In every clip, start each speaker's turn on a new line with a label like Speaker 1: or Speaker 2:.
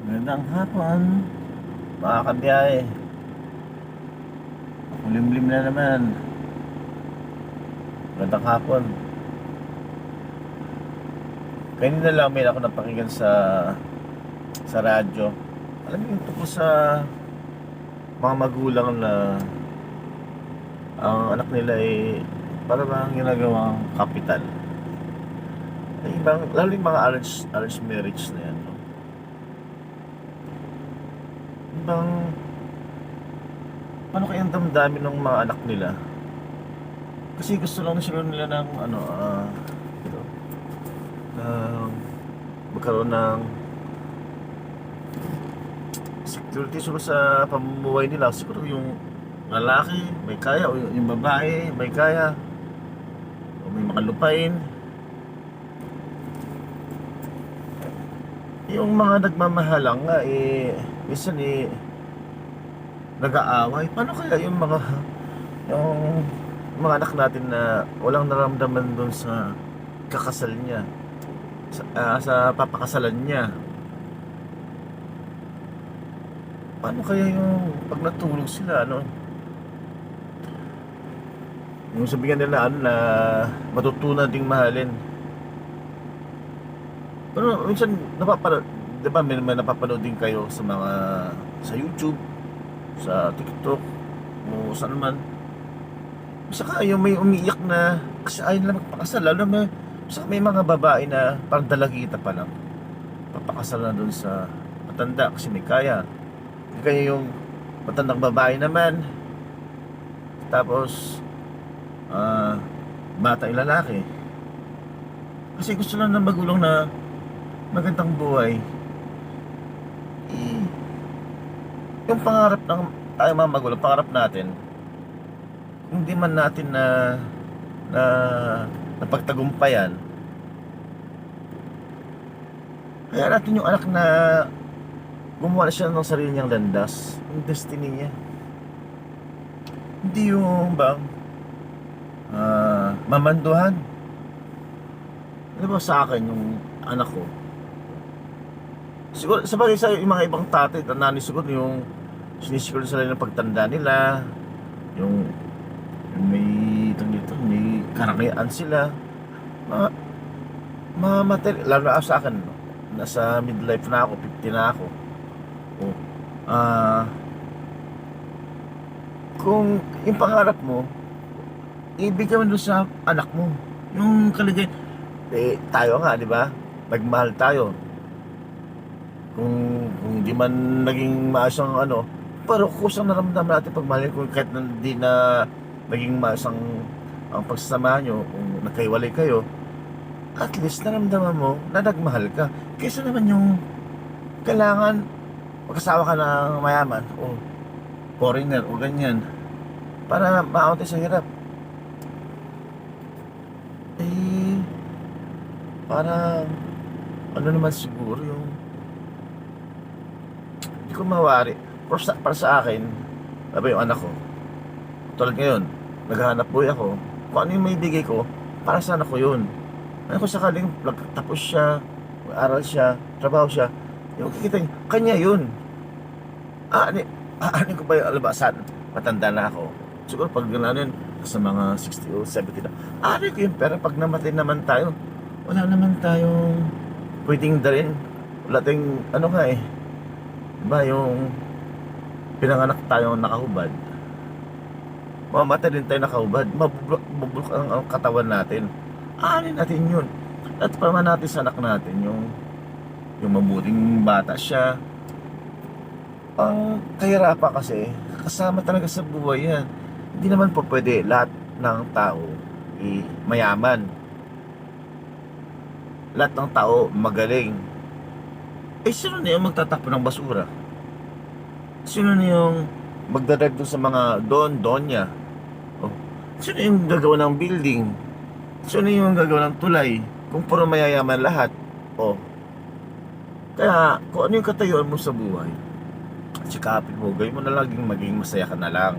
Speaker 1: Magandang hapon, mga kabiyahe. Kulimlim na naman. Magandang hapon. Kanina lang may ako napakinggan sa radyo. Alam mo yung tungkol sa mga magulang na ang anak nila ay para bang ginagawang kapital. Ay ibang, lalo yung mga arranged marriage na yan, no? Ibang, paano kayang damdamin ng mga anak nila? Kasi gusto lang sila nila ng you know, ng magkaroon ng security siguro sa pamumuhay nila. Siguro yung lalaki may kaya o yung babae may kaya o may makalupain. Yung mga nagmamahalang nga minsan nag-aaway. Paano kaya yung mga anak natin na walang naramdaman doon sa kakasal niya, sa papakasalan niya? Paano kaya yung pag natulog sila, ano? Yung sabihan nila, na matutunan ding mahalin. Pero minsan, di ba may napapanood din kayo sa YouTube, sa TikTok, o saan man. Saka yung may umiiyak na kasi ayaw nila magpakasal. Lalo may mga babae na parang dalagita pa lang. Papakasal na doon sa matanda kasi may kaya. Kaya yung matandang babae naman, tapos bata yung lalaki. Kasi gusto lang ng magulang na magandang buhay. Eh, yung pangarap ng tayo mga magulang, pangarap natin, hindi man natin na napagtagumpayan, kaya natin yung anak na gumawa na siya ng sarili niyang landas, yung destiny niya. Hindi yung bang mamanduhan. Ano ba sa akin yung anak ko? Siguro sabagay sa yung mga ibang tatay at nanay, siguro yung sinisiguro sila ng pagtanda nila, yung may dito, may karangyaan sila, lalo na sa akin, no? Nasa midlife na ako, 50 na ako. Oh, kung yung pangarap mo, ibigay mo doon sa anak mo yung kaligay. Tayo nga, di ba? Nagmahal tayo. Kung di man naging maayos ang pero kusang naramdaman natin pagmahal kung kahit hindi na naging maayos ang pagsasama nyo, kung nagkaiwalay kayo, at least naramdaman mo na nagmahal ka. Kaysa naman yung kailangan magkasawa ka ng mayaman o foreigner o ganyan para maunti sa hirap. Parang naman siguro yung hindi ko mawari. Para sa akin, sabi yung anak ko, tulad ngayon, naghahanap buhay ako. Kung ano yung may bigay ko, para sa anak ko yun. Ano kung sakaling tapos siya, mag-aral siya, trabaho siya, yung kikita niya, kanya yun. Ano ko ba yung alabasan? Matanda na ako. Siguro pag gano'n yun, sa mga 60 o 70 na, ano ko yun, pero pag namatay naman tayo, wala naman tayong pwedeng dalhin. Wala tayong, diba yung pinanganak tayo nakahubad, mamamatay din tayo nakahubad, mabubulok ang katawan natin. Natin yun. At para natin sa anak natin yung mabuting bata siya. Ang kahirapan kasi, kasama talaga sa buhay yan. Hindi naman po pwede lahat ng tao mayaman. Lahat ng tao magaling. Sino na yung magtatapon ng basura? Sino na yung magdadrive dun sa mga donya? Oh, sino yung gagawa ng building? Sino yung gagawa ng tulay? Kung puro mayayaman lahat. Oh, kaya kung ano yung katayuan mo sa buhay, sikapin mo, gawin mo na laging maging masaya ka na lang.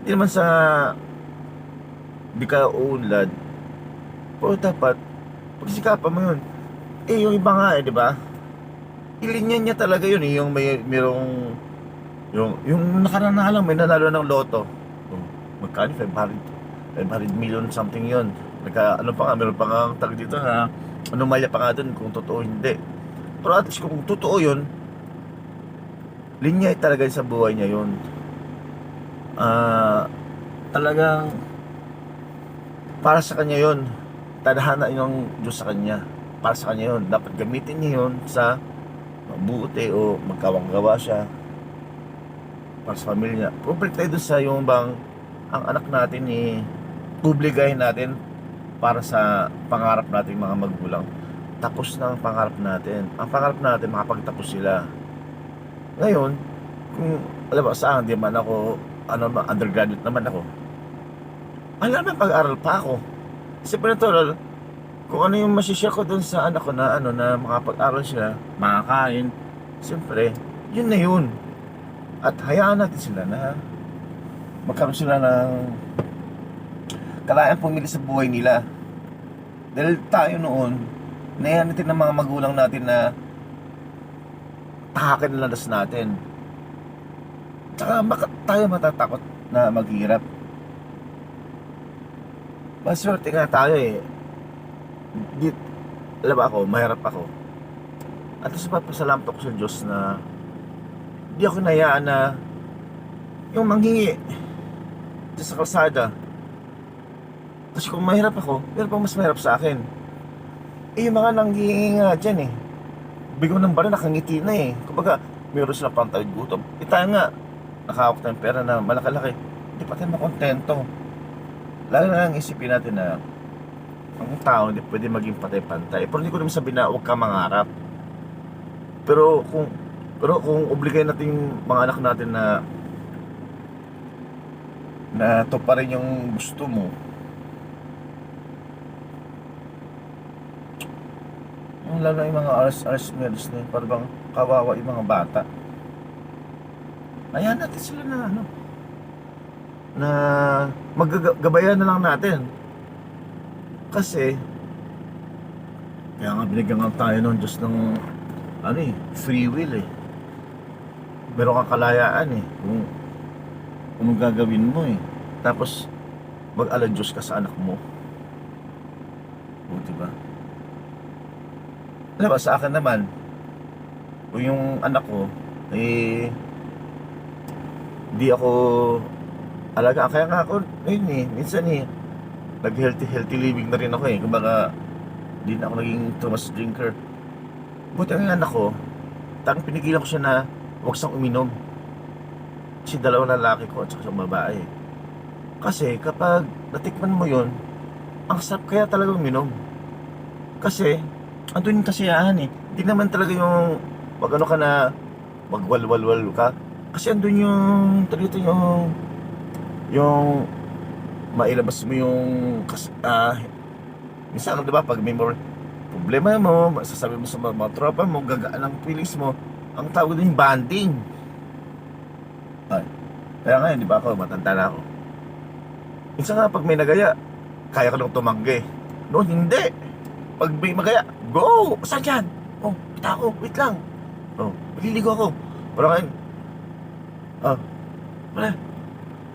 Speaker 1: Hindi naman sa di ka uunlad, pero dapat pagsikapan mo yun. Yung iba nga di ba? ilinya niya talaga yun eh, yung yung nakaraan na lang may nanalo ng loto. Oh, magkano? 500 million something yun. Ano pa nga, meron pa nga ang tag dito ha. Anomalya pa nga dun kung totoo hindi. Pero at least kung totoo yun, linya talaga sa buhay niya yun. Ah, talagang para sa kanya yun. Tadhana yung Diyos sa kanya. Para sa kanya yun. Dapat gamitin niya yun sa mabuti o magkawang-gawa siya para sa pamilya. Public tayo doon sa yung bang ang anak natin eh, obligahin natin para sa pangarap nating mga magulang. Tapos na ang pangarap natin. Ang pangarap natin, makapagtapos sila. Ngayon, kung alam mo, saan, di man ako, undergraduate naman ako. Alam mo, pag-aral pa ako. Siyempre natural, kung ano yung masishare ko dun sa anak ko na na makapag-aral sila, makakain, siyempre, yun na yun. At hayaan natin sila na magkaroon sila ng kalayaan pumili sa buhay nila. Dahil tayo noon, nayan natin ng mga magulang natin na tahakin na landas natin. Tsaka bakit tayo matatakot na maghirap? Maswerte nga tayo eh. Di, alam ako, mahirap ako. At least papasalamat ako sa Diyos na di ako nayaan na yung manghingi sa kalsada. Kasi kung mahirap ako, meron pang mas mahirap sa akin. Eh yung mga nanghihingi nga dyan eh, bigo ng bala nakangiti na eh. Kumbaga, meron silang pantawid gutom. Eh tayo nga, nakahawak tayong pera na malaki-laki, hindi pa tayo makontento. Lalo na lang isipin natin na ang tao hindi pwede maging patay-pantay. Pero hindi ko naman sabihin na huwag ka mangarap. Pero kung obligayin natin yung mga anak natin na to pa rin yung gusto mo, lalo na yung mga arts meals na yun, parang bang kawawa yung mga bata. Ayan natin sila na maggabayan na lang natin. Kasi kaya nga binigyan nga tayo ng Diyos ng free will eh. Meron kang kalayaan eh kung anong gagawin mo eh. Tapos mag-ala Diyos ka sa anak mo. O diba? Alam ba, sa akin naman, kung yung anak ko eh di ako alaga. Kaya nga ako minsan nag-healthy living na rin ako eh. Kumbaga di na ako naging too much drinker. Buti ang anak ko, pinigilan ko siya na huwag siyang uminom. Kasi dalawang lalaki ko at saka isang babae. Kasi kapag natikman mo yon, ang sarap kaya talaga uminom. Kasi andun yung kasiyahan eh. Hindi naman talaga yung wag ka na magwalwalwal ka. Kasi andun yung mailabas mo yung minsan diba pag may problema mo, masasabi mo sa mga tropa mo, gagaan ang feelings mo, ang tawag din yung bonding. Ay, kaya ngayon diba ako, matanda na ako. Minsan nga pag may nagaya, kaya ko nang tumanggi. Noon hindi. Pag may magaya, go! Saan yan? Oh, kita ako, wait lang. Oh, maliligo ako. Parang ngayon, wala.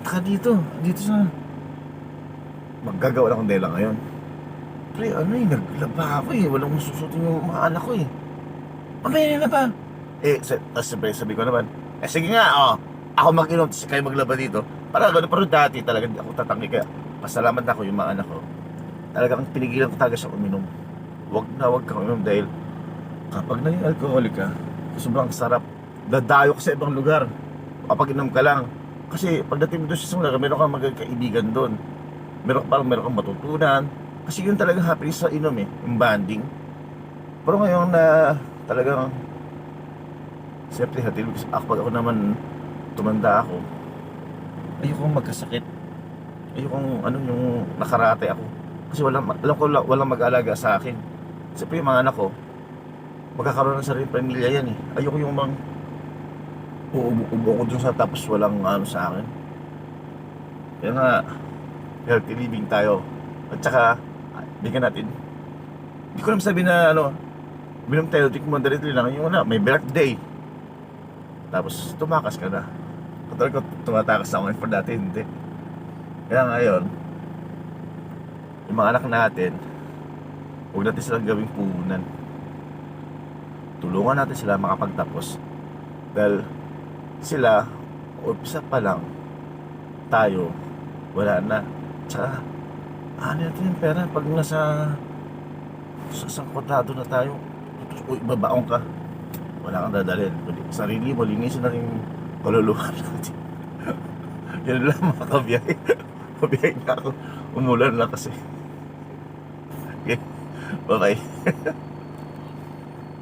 Speaker 1: Taka dito sa maggagawa akong dela ngayon. Pre, naglaba ako eh. Walang masusutin yung mga anak ko eh. Mamaya na ba? Sabi ko naman, sige nga, ako mag-inom, kayo maglaba dito. Para gano'n, pero dati talaga hindi ako tatanggi. Kaya pasalamat na ako yung mga anak ko. Talagang pinigilan ko talaga siya uminom. Huwag kang uminom dahil kapag naging alcoholic ka, sobrang sarap. Dadayo ka sa ibang lugar kapag inom ka lang. Kasi pagdating mo doon sa lugar, meron kang magkaibigan doon. Meron kang matutunan. Kasi yun talagang happiness sa inom eh, yung bonding. Pero ngayon na talagang siyempre pag ako naman tumanda ako, ayokong magkasakit. Ayokong yung nakarate ako. Kasi alam ko walang mag-alaga sa akin. Siyempre yung mga anak ko, magkakaroon ng sariling pamilya yan eh. Ayoko yung uubo ko dun sa tapos walang sa akin. Kaya nga, healthy living tayo. At saka, bigyan natin. Hindi ko naman sabihin na Binom tayo, tikman dali lang. Yung una, may birthday. Tapos tumakas ka na. Katulad ko, tumatakas ako ngayon, dati hindi. Kaya ngayon, yung mga anak natin, huwag natin silang gawing puhunan. Tulungan natin sila makapagtapos. Dahil sila, umpisa pa lang, tayo, wala na. Tsaka, ano natin yung pera pag nasa sangkotado na tayo, uy, babaong ka, wala kang dadalhin. Sarili mo, linisin na rin yung kaluluwa natin. Yan lang mga kabiyahe. Kabiyahe na ako. Umulan lang kasi. Okay, bye bye.